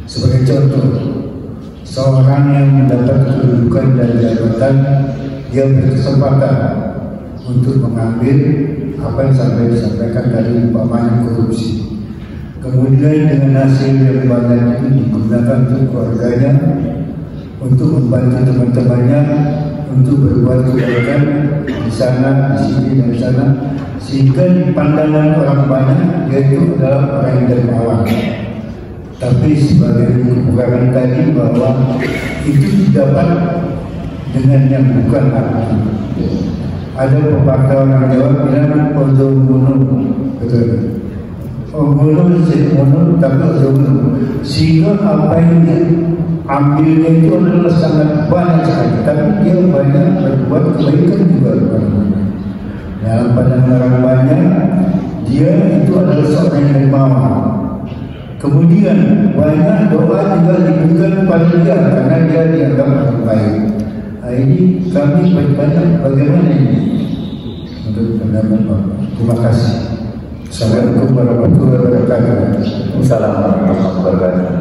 B: Sebagai contoh, seorang yang mendapat kedudukan dan jabatan, dia berkesempatan untuk mengambil apa yang sampai disampaikan dari umpamanya korupsi. Kemudian dengan hasil yang banyak itu digunakan untuk keluarganya, untuk membantu teman-temannya, untuk berbuat kebaikan di sana, di sini, dan di sana, sehingga di pandangan orang banyak dia itu adalah orang yang dermawan. Tapi sebagai kekurangan tadi bahwa itu didapat dengan yang bukan arti. Ada pepatah orang Jawa bilang ojo mono, betul. Mono tapi ojo mono, sehingga apa yang ambilnya itu adalah sangat banyak sekali, tapi dia banyak berbuat kebaikan juga. Dalam pandangan orang banyak, dia itu adalah seorang yang dermawan. Kemudian banyak doa juga diberikan pada dia karena dia dianggap orang baik. Nah, ini kami bagaimana ini untuk pendapat Bapak? Terima kasih. Assalamualaikum warahmatullahi wabarakatuh.
A: Assalamualaikum warahmatullahi wabarakatuh.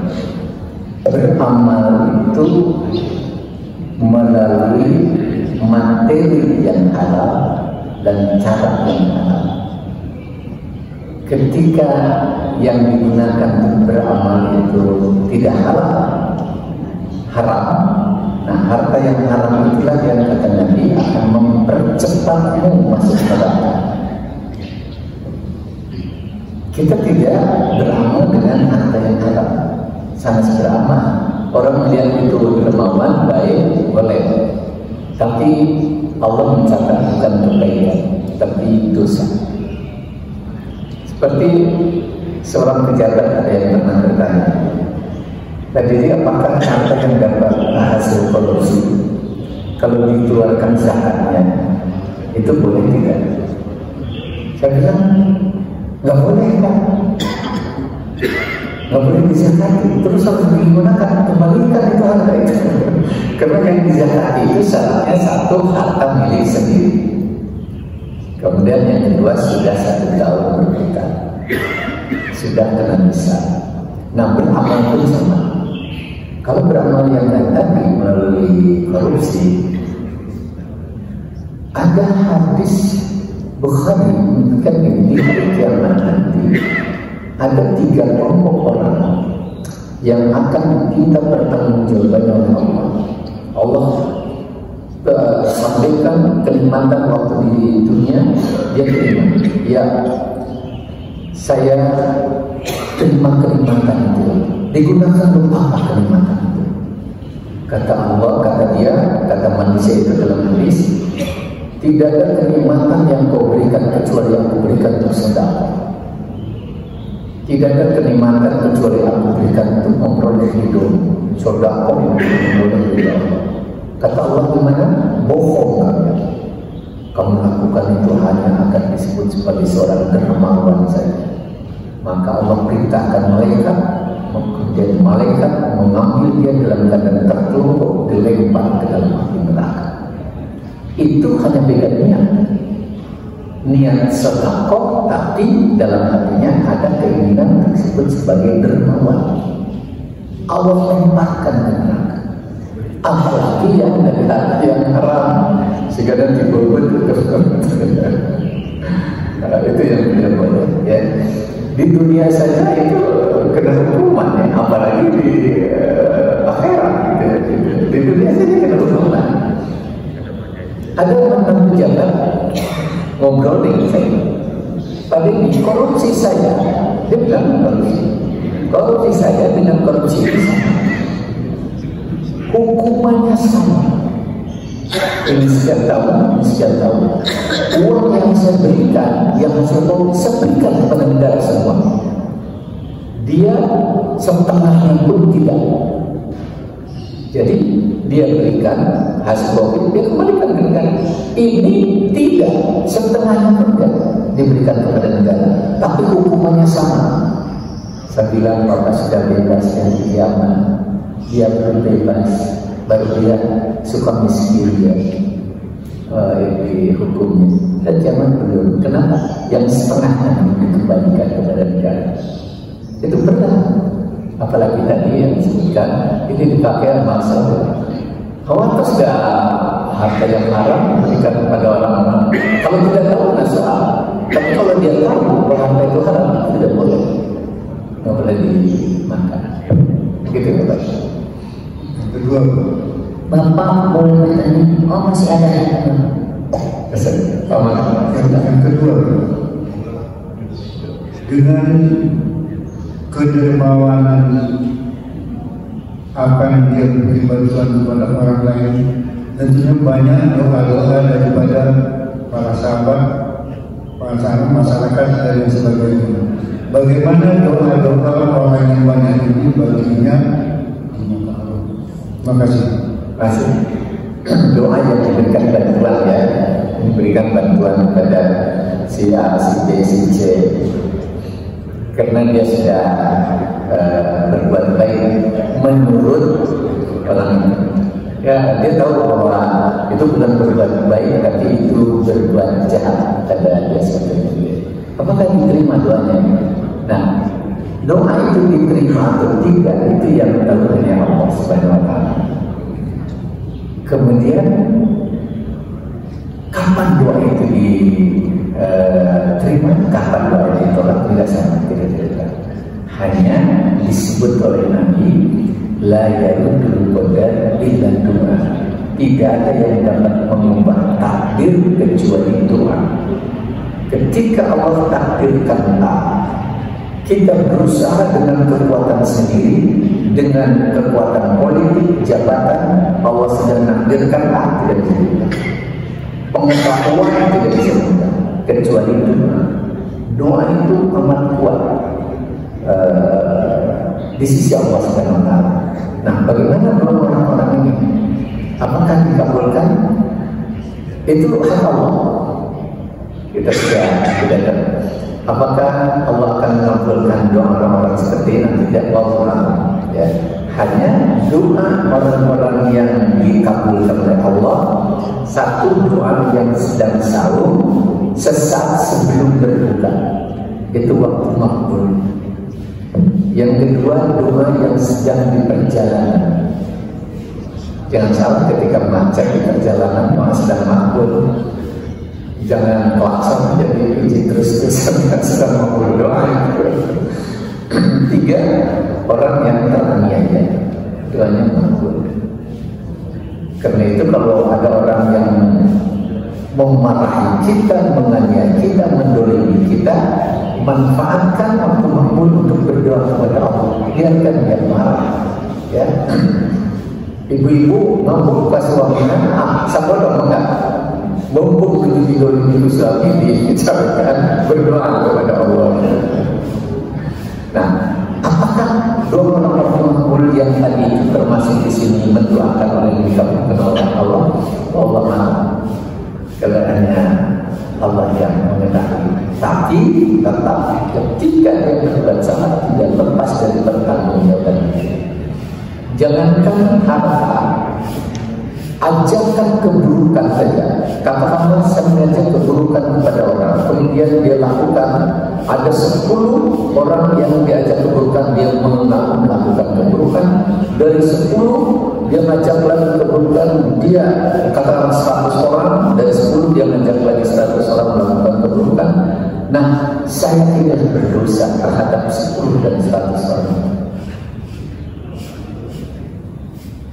A: Beramal itu melalui materi yang halal dan cara yang halal. Ketika yang digunakan untuk beramal itu tidak halal, haram, nah harta yang haram itulah yang kata Nabi akan mempercepatmu masuk neraka. Kita tidak beramal dengan harta yang haram, sangat beramal. Orang melihat itu dermawan, baik, boleh, tapi Allah mencatat bukan kebaikan, tapi dosa. Seperti seorang pejabat ada yang pernah bertanya, tadi apakah harta yang dapat hasil korupsi kalau dikeluarkan zakatnya itu boleh tidak? Saya bilang nggak boleh kan, nggak boleh dizakati, terus harus digunakan, kembalikan itu harta itu. Karena yang dizakati itu syaratnya satu, harta milik sendiri. Kemudian yang kedua, sudah 1 tahun berputar, sudah kena besar. Nah, beramal pun sama. Kalau beramal yang tadi melalui korupsi, ada hadis Bukhari menunjukkan ini di kiamat nanti ada 3 kelompok orang yang akan kita bertanggungjawabnya oleh Allah. Allah sampaikan kenikmatan waktu di dunia, dia terima. Ya, saya terima kenikmatan itu. Digunakan untuk apa kenikmatan itu? Kata Allah, kata dia, kata manusia itu dalam hadis, tidak ada kenikmatan yang kau berikan kecuali yang kau berikan untuk sedekah. Tidak ada kenikmatan kecuali yang kau berikan untuk memperoleh hidup. Sedekah memperoleh hidup. Kata Allah gimana? Bohong kamu lakukan itu hanya akan disebut sebagai seorang dermawan saja. Maka Allah perintahkan malaikat, kemudian malaikat mengambil dia dalam keadaan tertunduk, dilempar ke dalam api neraka. Itu hanya beda niat sedekah, tapi dalam hatinya ada keinginan disebut sebagai dermawan. Allah lemparkan ke neraka. Apalagi yang dari hati yang haram, sehingga nanti berbeda. Itu yang tidak boleh. Ya. Di dunia saja itu kena hukuman, ya. Apalagi di akhirat. Di dunia saja kena hukuman. Ada mantan pejabat ngobrol dengan saya. Tadi korupsi saya, dia bilang korupsi saya dengan korupsi itu sama. Hukumannya sama. Ini sekian tahun, uang yang saya berikan, yang saya berikan kepada negara semua, dia setengahnya pun tidak. Jadi dia berikan hasil profit, dia kembalikan ke negara. Ini tidak, setengahnya pun tidak diberikan kepada negara, tapi hukumannya sama. Saya bilang Bapak sudah bebas dari kiamat, dia belum bebas, baru dia suka miskin dia hukumnya. Dan zaman belum. Kenapa? Yang setengahnya dikembalikan kepada negara. Itu pernah. Apalagi tadi yang disebutkan ini dipakai masalah. Kalau sudah harta yang haram diberikan kepada orang-orang, kalau tidak tahu masalah. Tapi kalau dia tahu bahwa harta itu haram, tidak boleh, nggak boleh dimakan. Begitu ya Pak.
B: Kedua,
C: Bapak boleh bertanya? Oh masih ada ya?
B: yang kedua, dengan kedermawanan akan dia beri bantuan kepada orang lain, tentunya banyak doa-doa daripada para sahabat, masyarakat dan yang sebagainya. Bagaimana doa-doa orang yang banyak ini baginya? Terima kasih.
A: Doa yang diberikan bantuan, ya, diberikan bantuan kepada si A, si B, si C, karena dia sudah berbuat baik menurut orang itu. Ya, dia tahu bahwa itu bukan berbuat baik, tapi itu berbuat jahat pada dia sendiri. Apakah diterima doanya? Nah, doa itu diterima atau tidak, itu yang tahu hanya Allah Subhanahu wa Ta'ala. Kemudian diterima, kapan doanya ditolak, tidak sama, tidak. Hanya disebut oleh Nabi, la yarudul qadar illa doa. Tidak ada yang dapat mengubah takdir kecuali doa. Ketika Allah takdirkan kita berusaha dengan kekuatan sendiri, dengan kekuatan politik, jabatan, Allah sedang takdirkan tidak bisa diubah. Pengetahuan tidak bisa diubah kecuali doa. Doa itu amat kuat di sisi Allah Subhanahu wa Ta'ala. Nah, bagaimana doa orang-orang ini? Apakah dikabulkan? Itu hak Allah. Kita sudah tahu. Apakah Allah akan mengabulkan doa orang-orang seperti ini? Tidak, Allah. Ya. Hanya doa orang-orang yang dikabulkan oleh Allah. Satu, doa yang sedang sahur sesaat sebelum berbuka, itu waktu makbul. Yang kedua, doa yang sedang di perjalanan. Jangan salah ketika macet di perjalanan, doa sedang makbul. Jangan klakson jadi uji terus-terusan sedang makbul doa. Tiga, orang yang teraniaya, doanya makbul. Karena itu kalau ada orang yang memarahi kita, menganiaya kita, mendolimi kita, manfaatkan waktu makbul untuk berdoa kepada Allah. Biarkan dia marah, ya. Ibu-ibu mau buka suaminya, sabar dong, enggak. Mumpung didolimi suami, dicarakan berdoa kepada Allah. Nah, apakah doa makbul yang tadi itu termasuk di sini mendoakan oleh dikabulkan oleh Allah? Allah Maha. Kaliannya Allah yang mengetahui. Tapi tetap ketika dia berbuat salah tidak lepas dari pertanggungjawaban. Jangankan harta, ajarkan keburukan saja. Katakanlah saya mengajak keburukan kepada orang, kemudian dia lakukan. Ada 10 orang yang diajak keburukan, dia mengaku melakukan keburukan. Dari 10 dia ngajak lagi keburukan, dia katakan 100 orang, dari 10 dia ngajak lagi 100 orang melakukan keburukan. Nah, saya tidak berdosa terhadap 10 dan 100 orang.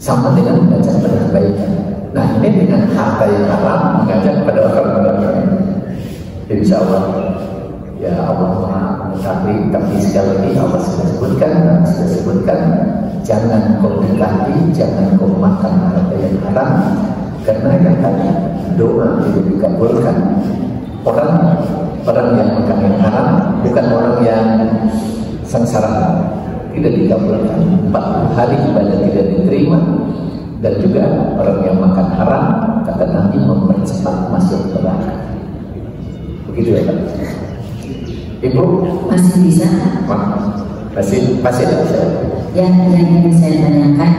A: Sama dengan mengajak pada kebaikan. Nah, ini dengan harta yang haram mengajak pada orang-orang lain. Insya Allah, ya Allah Maha mengetahui. Tapi sekali lagi Allah sudah sebutkan, jangan kau dekati, jangan kau makan harta yang haram, karena yang tadi doa tidak dikabulkan. Orang yang makan yang haram bukan orang yang sengsara, tidak dikabulkan. 40 hari ibadah tidak diterima. Dan juga orang yang makan haram, kata Nabi, mempercepat masuk neraka. Begitu ya Pak? Ibu?
C: Masih bisa?
A: Masih bisa.
C: Ya, yang ingin saya tanyakan,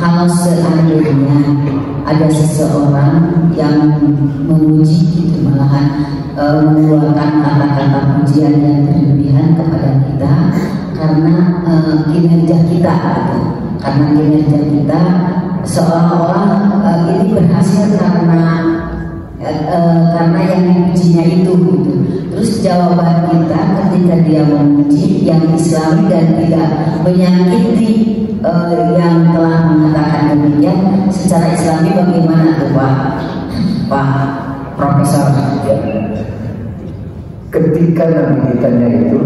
C: kalau seandainya ada seseorang yang memuji itu malahan mengeluarkan kata-kata pujian yang berlebihan kepada kita karena kinerja kita, gitu. Karena kinerja kita seolah-olah ini berhasil karena yang dipujinya itu, gitu. Terus jawaban kita ketika dia memuji yang Islami dan tidak menyakiti yang telah mengatakan demikian secara Islami, bagaimana tuh Pak Profesor?
A: Ya. Ketika Nabi ditanya itu,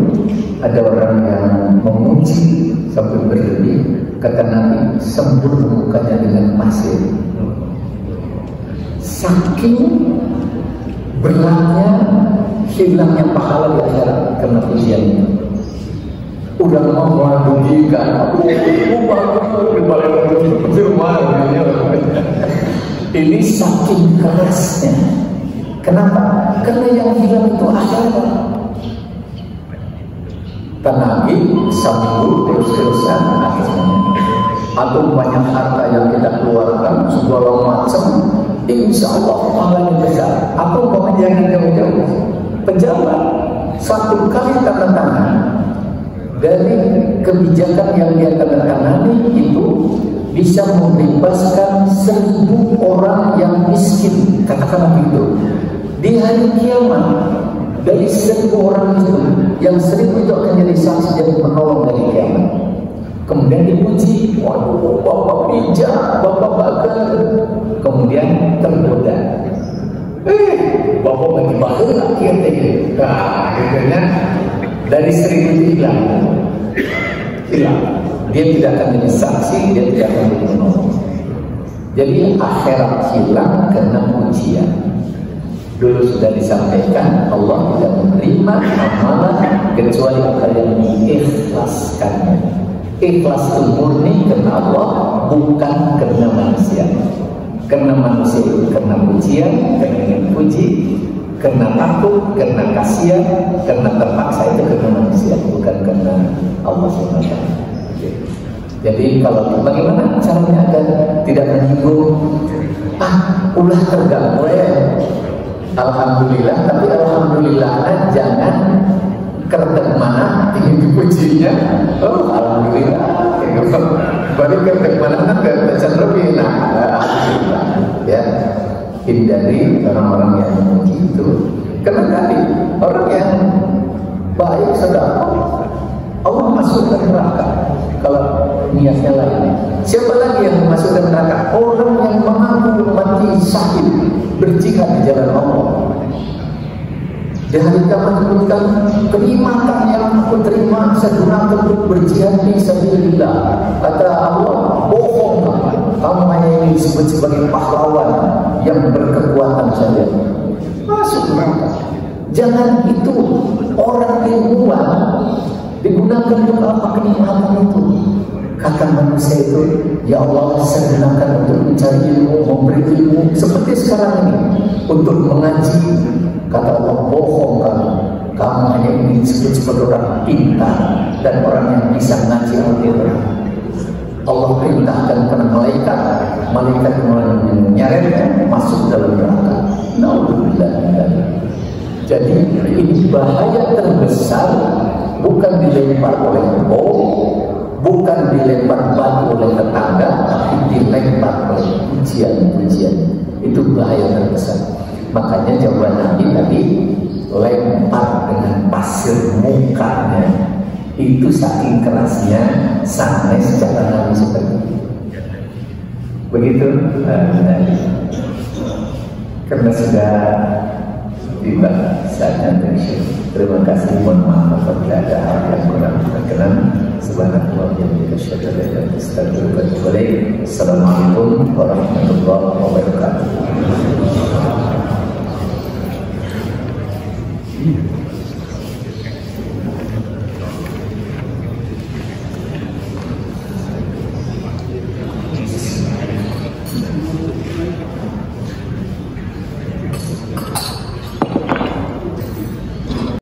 A: ada orang yang memuji sampai berlebih, kata Nabi, sembuh mukanya dengan pasir. Saking beratnya, hilangnya pahala di akhirat karena pujiannya. Udah mau mendugikan, ini saking kerasnya. Kenapa? Karena yang hilang itu akhirat. Nabi sambut terus-terusan akhirnya. Atau banyak harta yang kita keluarkan segala macam, insya Allah pahalanya besar. Atau yang jauh-jauh pejabat, satu kali tanda tangan dari kebijakan yang dia tanda tangani itu bisa membebaskan 1000 orang yang miskin, katakanlah itu. Di hari kiamat, dari 1000 orang itu, yang 1000 itu akan jadi saksi dan penolong dari kiamat. Kemudian dipuji, waduh, bapak bijak, bapak bagal. Kemudian tergoda, bapak bagi bagus lah kita ini. Nah, akhirnya dari 1000 itu hilang. Dia tidak akan jadi saksi, dia tidak akan jadi penolong. Jadi akhirat hilang karena pujian. Dulu sudah disampaikan, Allah tidak menerima amalan kecuali apa yang diikhlaskannya. Ikhlas itu murni karena Allah, bukan karena manusia. Karena manusia itu karena pujian, karena ingin puji, karena takut, karena kasihan, karena terpaksa itu karena manusia, bukan karena Allah SWT. Jadi kalau bagaimana caranya agar tidak menyinggung, ulah terganggu ya. Alhamdulillah, tapi alhamdulillah jangan kertek mana ingin dipujinya. Oh alhamdulillah, balik kertek mana kan kertek lebih. Nah, alhamdulillah ya. Hindari orang-orang yang begitu. Karena tadi orang yang baik sedekah, Allah masuk ke neraka. Kalau niatnya lain, siapa lagi yang masuk ke neraka? Orang yang mengaku mati syahid, berjihad di jalan Allah. Di hari kiamat disebutkan, kenikmatan yang aku terima saya gunakan untuk berjihad fi sabilillah. Kata Allah, bohong kamu hanya ini disebut sebagai pahlawan yang berkekuatan saja. Masuk neraka. Jangan itu orang ilmuwan digunakan untuk apa kenikmatan itu? Kata manusia itu, ya Allah saya gunakan untuk mencari ilmu, memberi ilmu seperti sekarang ini, untuk mengaji. Kata Allah, bohong kamu hanya ingin disebut sebagai orang pintar dan orang yang bisa mengaji Al-Quran. Allah perintahkan kepada malaikat menyeretnya masuk dalam neraka. Naudzubillah. Jadi ini bahaya terbesar, bukan dilempar oleh bom, bukan dilempar batu oleh tetangga, tapi dilempar oleh pujian-pujian. Itu bahaya terbesar. Makanya jawaban Nabi tadi, lempar dengan pasir mukanya. Itu saking kerasnya sampai secara Nabi seperti itu. Begitu. Karena sudah tiba saatnya pensiun. Terima kasih, mohon maaf apabila ada hal yang kurang berkenan. Subhanallah wa bihamdihi asyhadu an la ilaha illa anta astaghfiruka wa atubu ilaik. Assalamualaikum warahmatullahi wabarakatuh.